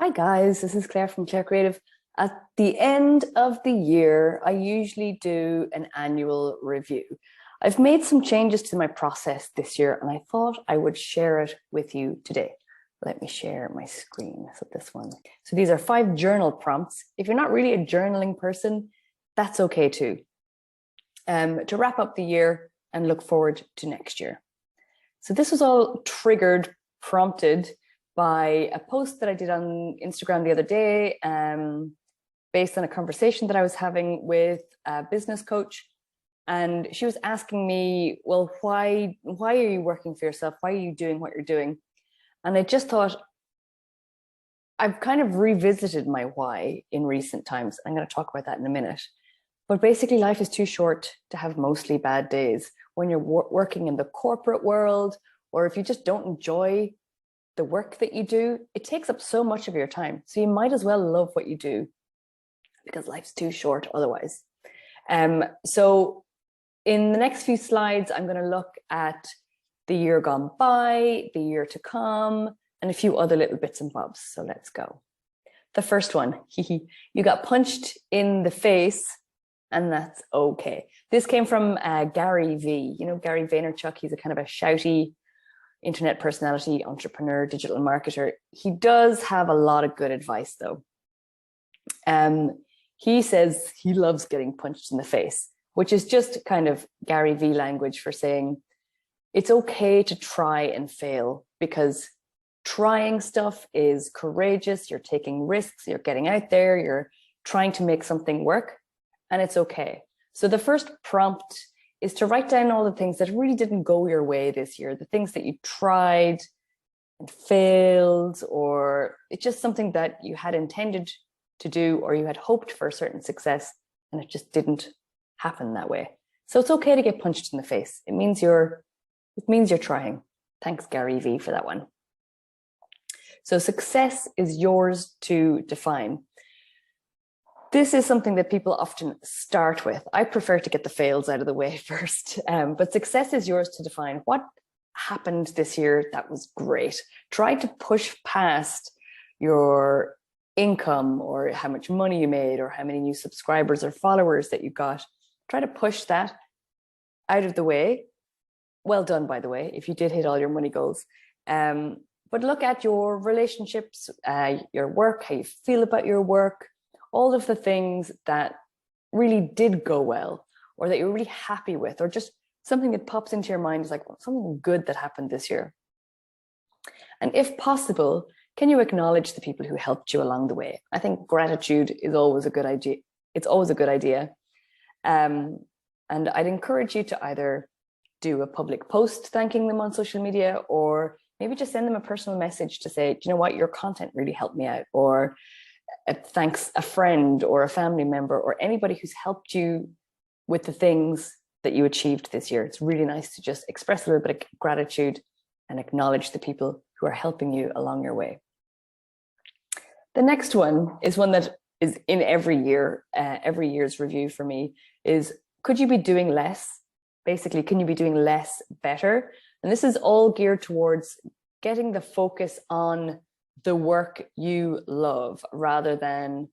Hi guys, this is Claire from Claire Creative. At the end of the year, I usually do an annual review. I've made some changes to my process this year and I thought I would share it with you today. Let me share my screen. So this one. So these are 5 journal prompts. If you're not really a journaling person, that's okay too. To wrap up the year and look forward to next year. So this was all prompted by a post that I did on Instagram the other day, based on a conversation that I was having with a business coach. And she was asking me, well, why are you working for yourself? Why are you doing what you're doing? And I just thought, I've kind of revisited my why in recent times. I'm going to talk about that in a minute. But basically, life is too short to have mostly bad days. When you're working in the corporate world, or if you just don't enjoy the work that you do, it takes up so much of your time. So you might as well love what you do because life's too short otherwise. So in the next few slides, I'm going to look at the year gone by, the year to come, and a few other little bits and bobs. So let's go. The first one, you got punched in the face, and that's okay. This came from Gary V. You know, Gary Vaynerchuk, he's a kind of a shouty internet personality, entrepreneur, digital marketer. He does have a lot of good advice though. He says he loves getting punched in the face, which is just kind of Gary V language for saying it's okay to try and fail, because trying stuff is courageous. You're taking risks, you're getting out there, you're trying to make something work, and it's okay. So the first prompt is to write down all the things that really didn't go your way this year, the things that you tried and failed, or it's just something that you had intended to do, or you had hoped for a certain success and it just didn't happen that way. So it's okay to get punched in the face. It means you're trying. Thanks, Gary V, for that one. So success is yours to define. This is something that people often start with. I prefer to get the fails out of the way first, but success is yours to define. What happened this year that was great? Try to push past your income, or how much money you made, or how many new subscribers or followers that you got. Try to push that out of the way. Well done, by the way, if you did hit all your money goals. But look at your relationships, your work, how you feel about your work, all of the things that really did go well, or that you're really happy with, or just something that pops into your mind is like, well, something good that happened this year. And if possible, can you acknowledge the people who helped you along the way? I think gratitude is always a good idea. It's always a good idea. And I'd encourage you to either do a public post thanking them on social media, or maybe just send them a personal message to say, do you know what, your content really helped me out, or thanks a friend or a family member or anybody who's helped you with the things that you achieved this year. It's really nice to just express a little bit of gratitude and acknowledge the people who are helping you along your way. The next one is one that is in every year's review for me, is could you be doing less? Basically, can you be doing less better? And this is all geared towards getting the focus on the work you love, rather than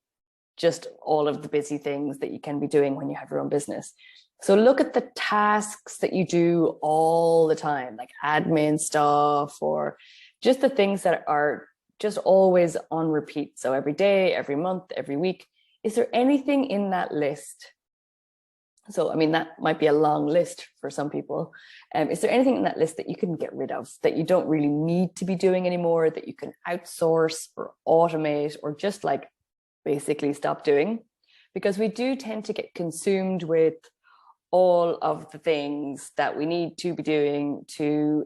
just all of the busy things that you can be doing when you have your own business. So look at the tasks that you do all the time, like admin stuff, or just the things that are just always on repeat. So every day, every month, every week, is there anything in that list? So, I mean, that might be a long list for some people. Is there anything in that list that you can get rid of, that you don't really need to be doing anymore, that you can outsource or automate, or just like basically stop doing? Because we do tend to get consumed with all of the things that we need to be doing to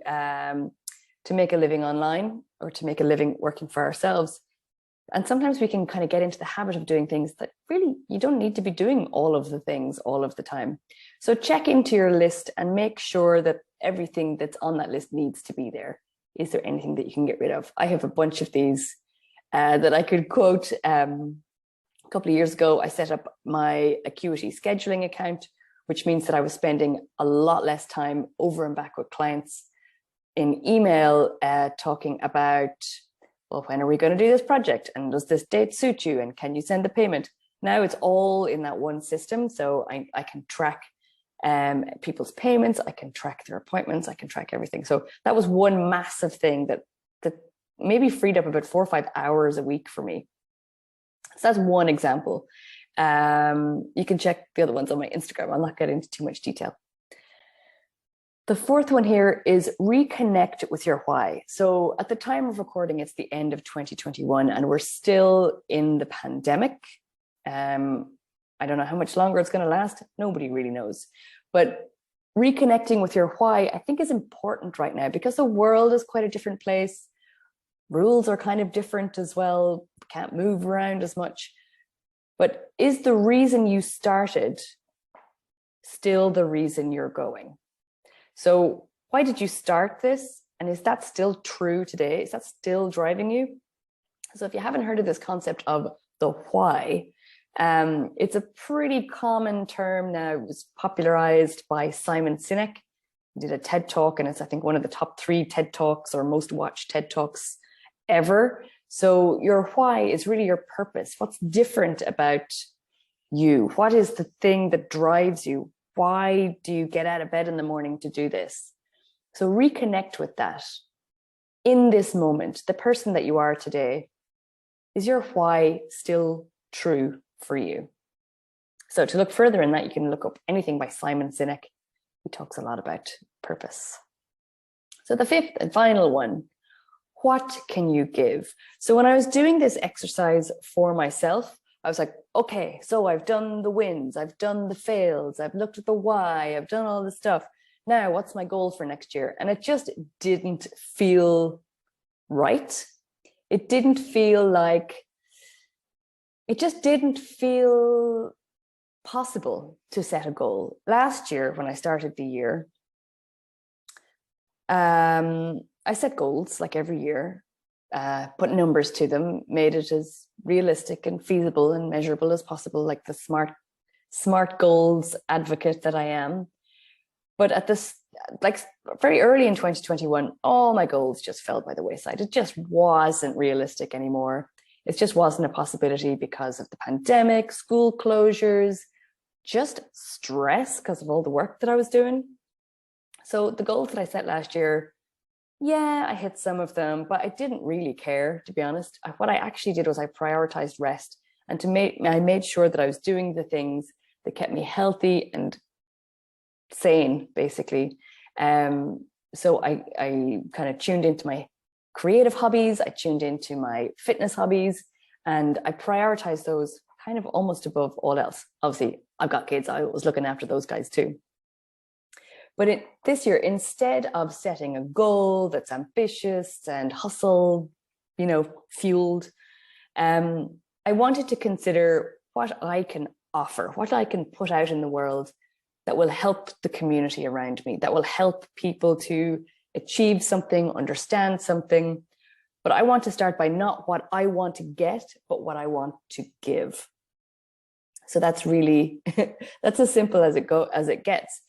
make a living online, or to make a living working for ourselves. And sometimes we can kind of get into the habit of doing things that really you don't need to be doing all of the things all of the time. So check into your list and make sure that everything that's on that list needs to be there. Is there anything that you can get rid of? I have a bunch of these that I could quote. A couple of years ago, I set up my Acuity scheduling account, which means that I was spending a lot less time over and back with clients in email, talking about well, when are we going to do this project? And does this date suit you? And can you send the payment? Now it's all in that one system. So I can track people's payments. I can track their appointments. I can track everything. So that was one massive thing that maybe freed up about 4 or 5 hours a week for me. So that's one example. You can check the other ones on my Instagram. I'll not get into too much detail. The fourth one here is reconnect with your why. So at the time of recording, it's the end of 2021 and we're still in the pandemic. I don't know how much longer it's going to last. Nobody really knows. But reconnecting with your why, I think, is important right now because the world is quite a different place. Rules are kind of different as well. Can't move around as much. But is the reason you started still the reason you're going? So why did you start this? And is that still true today? Is that still driving you? So if you haven't heard of this concept of the why, it's a pretty common term now. It was popularized by Simon Sinek. He did a TED talk, and it's, I think, one of the top 3 TED talks or most watched TED talks ever. So your why is really your purpose. What's different about you? What is the thing that drives you? Why do you get out of bed in the morning to do this? So reconnect with that. In this moment, the person that you are today, is your why still true for you? So to look further in that, you can look up anything by Simon Sinek. He talks a lot about purpose. So the fifth and final one, what can you give? So when I was doing this exercise for myself, I was like, okay, so I've done the wins, I've done the fails, I've looked at the why, I've done all this stuff. Now, what's my goal for next year? And it just didn't feel right. It didn't feel like, it just didn't feel possible to set a goal. Last year, when I started the year, I set goals like every year, put numbers to them, made it as realistic and feasible and measurable as possible, like the smart goals advocate that I am. But at this, like very early in 2021, all my goals just fell by the wayside. It just wasn't realistic anymore. It just wasn't a possibility because of the pandemic, school closures, just stress because of all the work that I was doing. So the goals that I set last year, yeah, I hit some of them, but I didn't really care, to be honest. What I actually did was I prioritized rest, and I made sure that I was doing the things that kept me healthy and sane, basically. So I kind of tuned into my creative hobbies, I tuned into my fitness hobbies, and I prioritized those kind of almost above all else. Obviously, I've got kids, I was looking after those guys too. But this year, instead of setting a goal that's ambitious and hustle, fueled, I wanted to consider what I can offer, what I can put out in the world that will help the community around me, that will help people to achieve something, understand something. But I want to start by not what I want to get, but what I want to give. So that's really, that's as simple as it gets.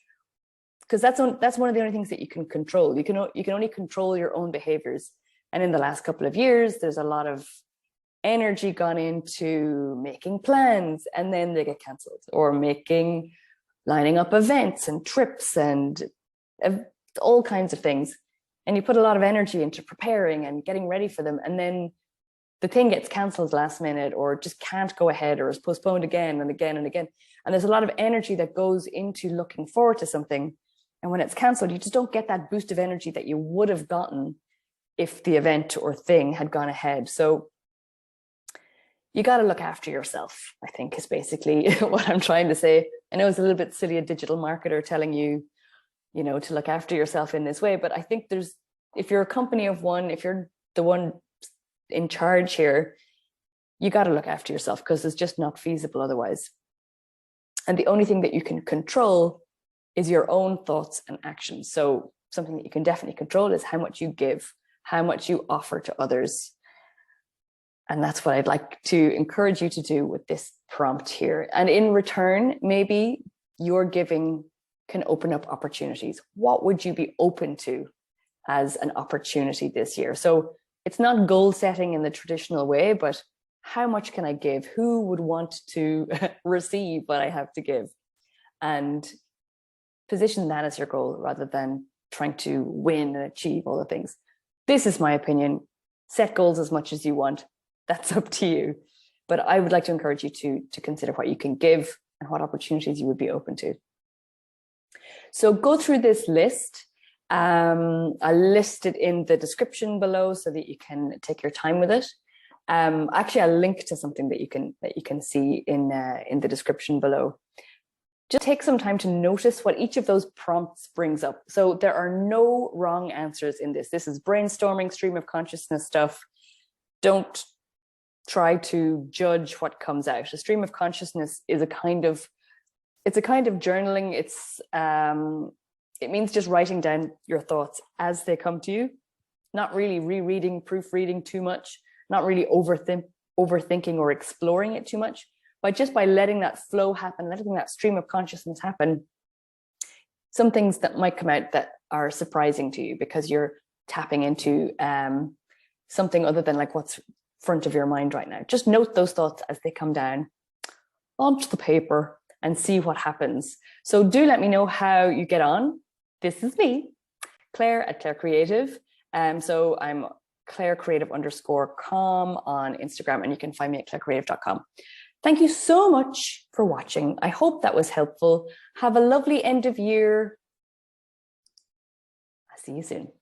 Because that's one of the only things that you can control. You can only control your own behaviors. And in the last couple of years, there's a lot of energy gone into making plans and then they get cancelled, or lining up events and trips and all kinds of things. And you put a lot of energy into preparing and getting ready for them. And then the thing gets cancelled last minute, or just can't go ahead, or is postponed again and again and again. And there's a lot of energy that goes into looking forward to something. And when it's cancelled, you just don't get that boost of energy that you would have gotten if the event or thing had gone ahead. So you got to look after yourself, I think, is basically what I'm trying to say. I know it's a little bit silly, a digital marketer telling you, to look after yourself in this way. But I think if you're a company of one, if you're the one in charge here, you got to look after yourself, because it's just not feasible otherwise. And the only thing that you can control is your own thoughts and actions. So something that you can definitely control is how much you give, how much you offer to others. And that's what I'd like to encourage you to do with this prompt here. And in return, maybe your giving can open up opportunities. What would you be open to as an opportunity this year? So It's not goal setting in the traditional way, but how much can I give? Who would want to receive what I have to give? And position that as your goal rather than trying to win and achieve all the things. This is my opinion. Set goals as much as you want. That's up to you. But I would like to encourage you to consider what you can give and what opportunities you would be open to. So go through this list. I'll list it in the description below so that you can take your time with it. Actually, I'll link to something that you can see in the description below. Just take some time to notice what each of those prompts brings up. So there are no wrong answers in this. This is brainstorming, stream of consciousness stuff. Don't try to judge what comes out. A stream of consciousness is a kind of journaling. It means just writing down your thoughts as they come to you, not really rereading, proofreading too much, not really overthinking or exploring it too much. But just by letting that flow happen, letting that stream of consciousness happen, some things that might come out that are surprising to you because you're tapping into something other than like what's front of your mind right now. Just note those thoughts as they come down onto the paper and see what happens. So do let me know how you get on. This is me, Claire at Claire Creative. So I'm clairecreative_com on Instagram, and you can find me at clairecreative.com. Thank you so much for watching. I hope that was helpful. Have a lovely end of year. I'll see you soon.